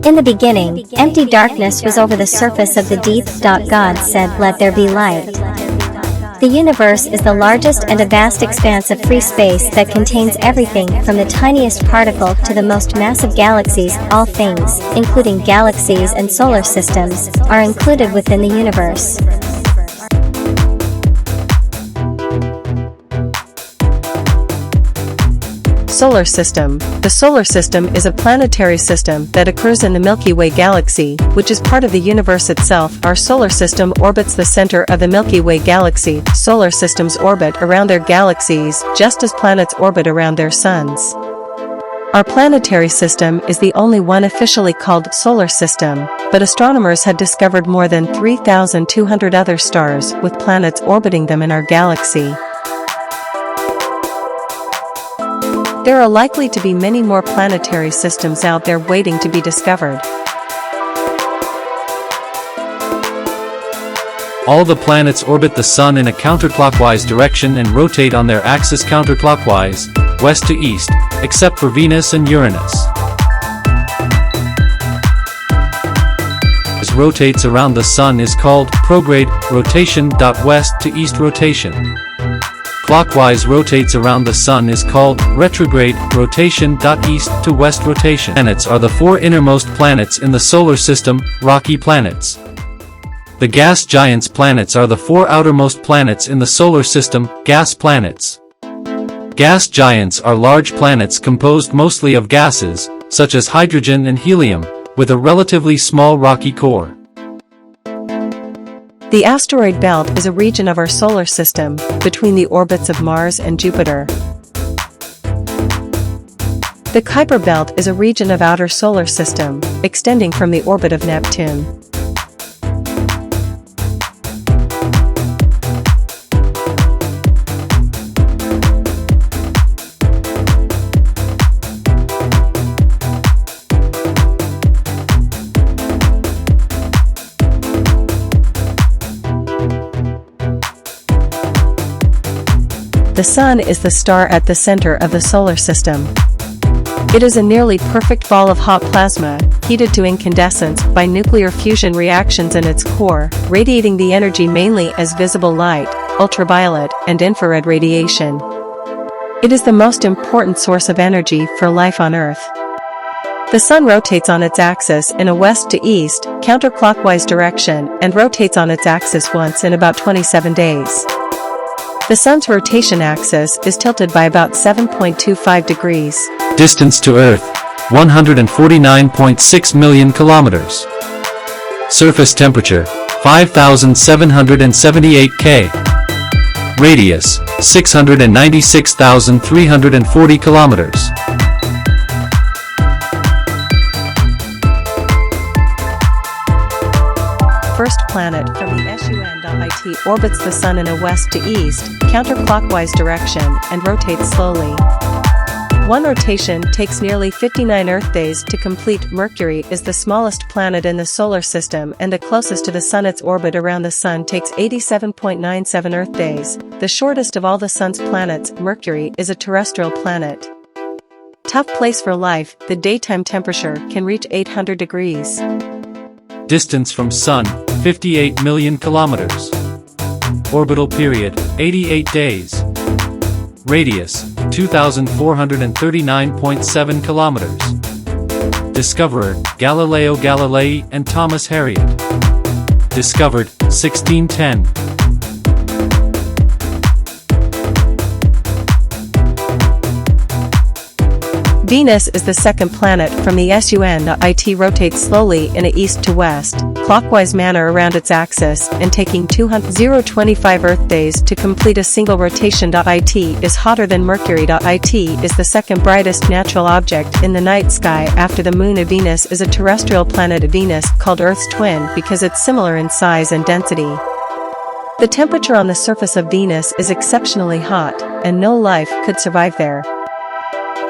In the beginning, empty darkness was over the surface of the deep. God said, "Let there be light." The universe is the largest and a vast expanse of free space that contains everything from the tiniest particle to the most massive galaxies. All things, including galaxies and solar systems, are included within the universe. Solar system. The solar system is a planetary system that occurs in the Milky Way galaxy, which is part of the universe itself. Our solar system orbits the center of the Milky Way galaxy. Solar systems orbit around their galaxies, just as planets orbit around their suns. Our planetary system is the only one officially called solar system, but astronomers had discovered more than 3,200 other stars with planets orbiting them in our galaxy. There are likely to be many more planetary systems out there waiting to be discovered. All the planets orbit the Sun in a counterclockwise direction and rotate on their axis counterclockwise, west to east, except for Venus and Uranus. As rotates around the Sun is called prograde rotation. West to east rotation. Clockwise rotates around the Sun is called retrograde rotation. East to west rotation. Planets are the four innermost planets in the solar system, rocky planets. The gas giants planets are the four outermost planets in the solar system, gas planets. Gas giants are large planets composed mostly of gases, such as hydrogen and helium, with a relatively small rocky core. The asteroid belt is a region of our solar system, between the orbits of Mars and Jupiter. The Kuiper belt is a region of outer solar system, extending from the orbit of Neptune. The Sun is the star at the center of the solar system. It is a nearly perfect ball of hot plasma, heated to incandescence by nuclear fusion reactions in its core, radiating the energy mainly as visible light, ultraviolet, and infrared radiation. It is the most important source of energy for life on Earth. The Sun rotates on its axis in a west to east, counterclockwise direction, and rotates on its axis once in about 27 days. The Sun's rotation axis is tilted by about 7.25 degrees. Distance to Earth, 149.6 million kilometers. Surface temperature, 5,778 K. Radius, 696,340 kilometers. First planet from the SUN.IT orbits the Sun in a west to east, counterclockwise direction, and rotates slowly. One rotation takes nearly 59 Earth days to complete. Mercury is the smallest planet in the solar system and the closest to the Sun. Its orbit around the Sun takes 87.97 Earth days. The shortest of all the Sun's planets, Mercury is a terrestrial planet. Tough place for life. The daytime temperature can reach 800 degrees. Distance from Sun, 58 million kilometers. Orbital period, 88 days. Radius, 2,439.7 kilometers. Discoverer, Galileo Galilei and Thomas Harriot. Discovered, 1610. Venus is the second planet from the SUN.IT. Rotates slowly in a east to west, clockwise manner around its axis, and taking 2,025 Earth days to complete a single rotation. It is hotter than Mercury. It is the second brightest natural object in the night sky after the Moon. Venus is a terrestrial planet. Venus, called Earth's twin because it's similar in size and density. The temperature on the surface of Venus is exceptionally hot, and no life could survive there.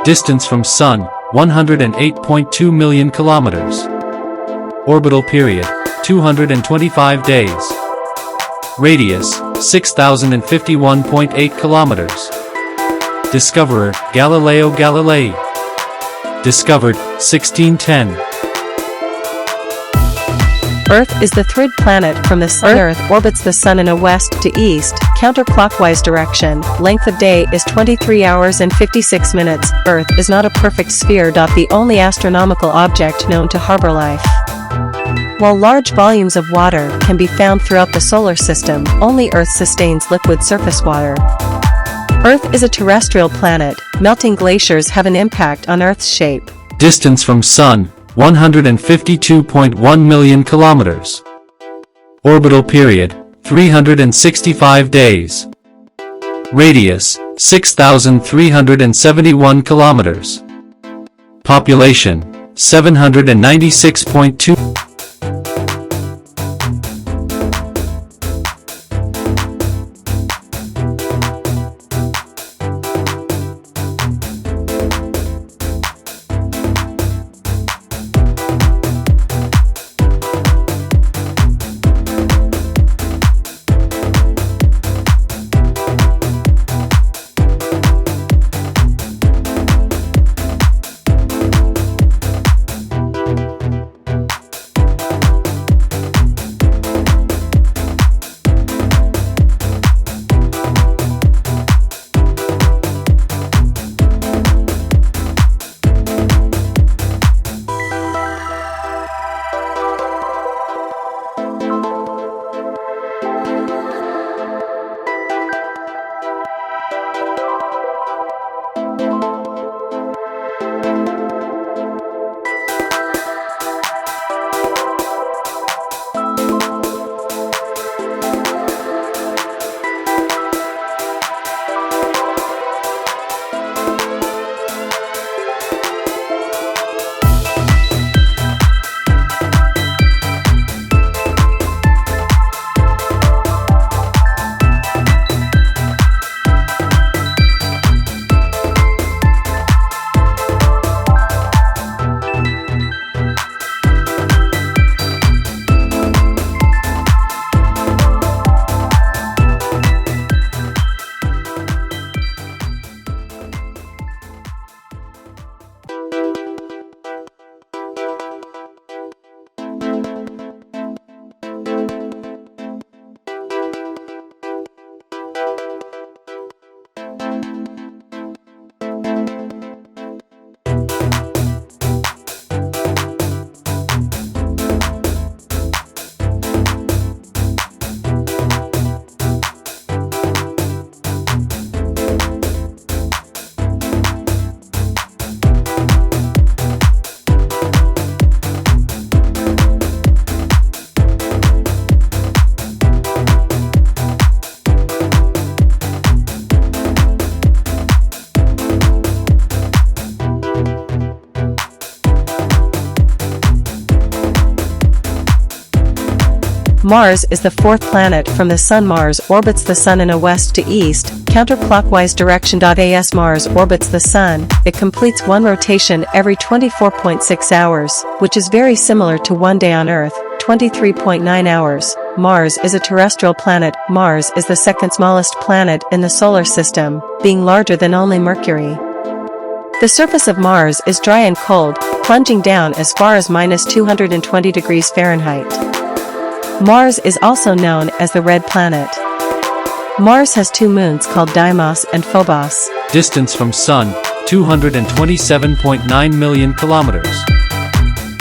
Distance from Sun, 108.2 million kilometers. Orbital period, 225 days. Radius, 6,051.8 kilometers. Discoverer, Galileo Galilei. Discovered, 1610. Earth is the third planet from the Sun. Earth orbits the Sun in a west to east, counterclockwise direction. Length of day is 23 hours and 56 minutes. Earth is not a perfect sphere. The only astronomical object known to harbor life. While large volumes of water can be found throughout the solar system, only Earth sustains liquid surface water. Earth is a terrestrial planet. Melting glaciers have an impact on Earth's shape. Distance from Sun, 152.1 million kilometers. Orbital period, 365 days. Radius, 6,371 kilometers. Population, 796.2. Mars is the fourth planet from the Sun. Mars orbits the Sun in a west to east, counterclockwise direction. As Mars orbits the Sun, it completes one rotation every 24.6 hours, which is very similar to one day on Earth, 23.9 hours. Mars is a terrestrial planet. Mars is the second smallest planet in the solar system, being larger than only Mercury. The surface of Mars is dry and cold, plunging down as far as -220 degrees Fahrenheit. Mars is also known as the Red Planet. Mars has two moons called Deimos and Phobos. Distance from Sun, 227.9 million kilometers.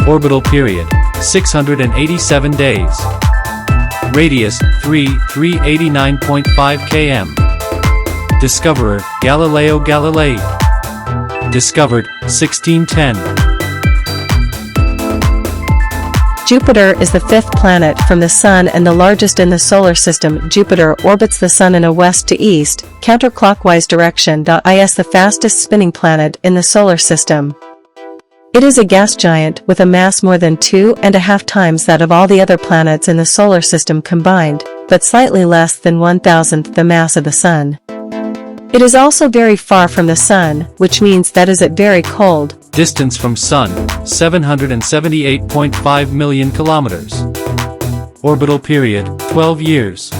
Orbital period, 687 days. Radius, 389.5 km. Discoverer, Galileo Galilei. Discovered, 1610. Jupiter is the fifth planet from the Sun and the largest in the solar system. Jupiter orbits the Sun in a west to east, counterclockwise direction. Is the fastest spinning planet in the solar system. It is a gas giant with a mass more than 2.5 times that of all the other planets in the solar system combined, but slightly less than 1,000th the mass of the Sun. It is also very far from the Sun, which means that is it very cold. Distance from Sun, 778.5 million kilometers. Orbital period, 12 years.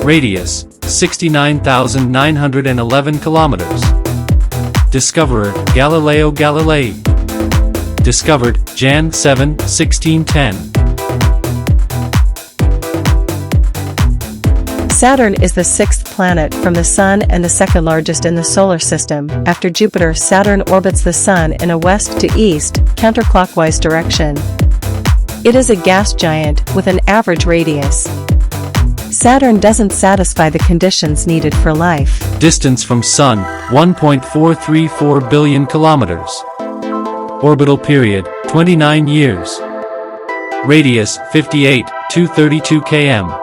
Radius, 69,911 kilometers. Discoverer, Galileo Galilei. Discovered, Jan 7, 1610. Saturn is the sixth planet from the Sun and the second largest in the solar system. After Jupiter, Saturn orbits the Sun in a west to east, counterclockwise direction. It is a gas giant with an average radius. Saturn doesn't satisfy the conditions needed for life. Distance from Sun, 1.434 billion kilometers. Orbital period, 29 years. Radius, 58,232 km.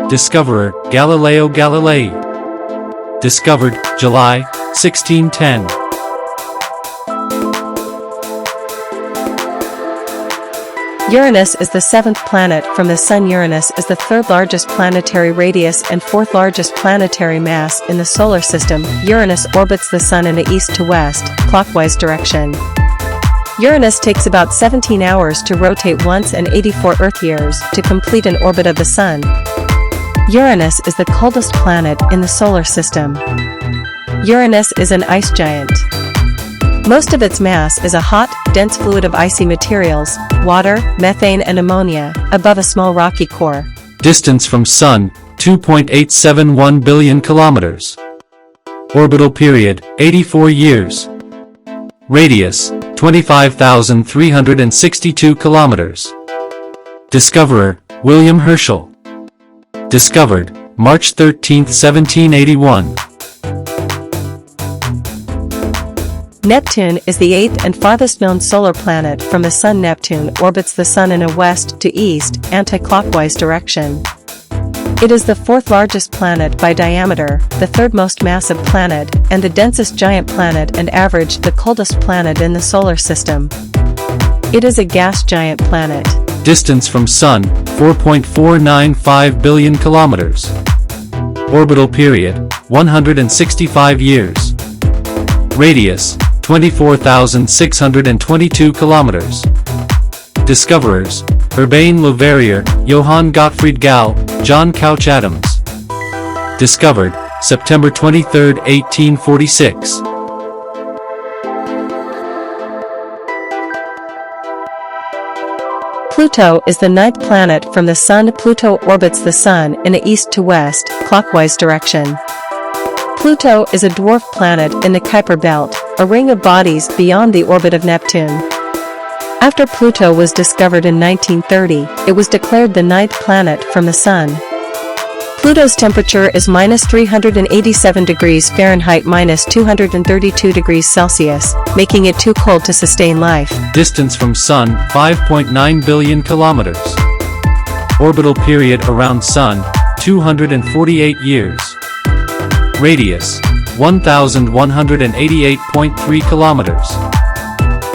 Discoverer, Galileo Galilei. Discovered, July, 1610. Uranus is the seventh planet from the Sun. Uranus is the third largest planetary radius and fourth largest planetary mass in the solar system. Uranus orbits the Sun in an east to west, clockwise direction. Uranus takes about 17 hours to rotate once and 84 Earth years to complete an orbit of the Sun. Uranus is the coldest planet in the solar system. Uranus is an ice giant. Most of its mass is a hot, dense fluid of icy materials, water, methane and ammonia, above a small rocky core. Distance from Sun, 2.871 billion kilometers. Orbital period, 84 years. Radius, 25,362 kilometers. Discoverer, William Herschel. Discovered, March 13, 1781. Neptune is the eighth and farthest known solar planet from the Sun. Neptune orbits the Sun in a west to east, anti-clockwise direction. It is the fourth largest planet by diameter, the third most massive planet, and the densest giant planet and average the coldest planet in the solar system. It is a gas giant planet. Distance from Sun, 4.495 billion kilometers. Orbital period, 165 years. Radius, 24,622 kilometers. Discoverers, Urbain Le Verrier, Johann Gottfried Galle, John Couch Adams. Discovered, September 23, 1846. Pluto is the ninth planet from the Sun. Pluto orbits the Sun in an east to west, clockwise direction. Pluto is a dwarf planet in the Kuiper Belt, a ring of bodies beyond the orbit of Neptune. After Pluto was discovered in 1930, it was declared the ninth planet from the Sun. Pluto's temperature is -387 degrees Fahrenheit -232 degrees Celsius, making it too cold to sustain life. Distance from Sun, 5.9 billion kilometers. Orbital period around Sun, 248 years. Radius, 1,188.3 kilometers.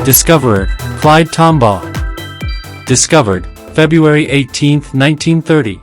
Discoverer, Clyde Tombaugh. Discovered, February 18, 1930.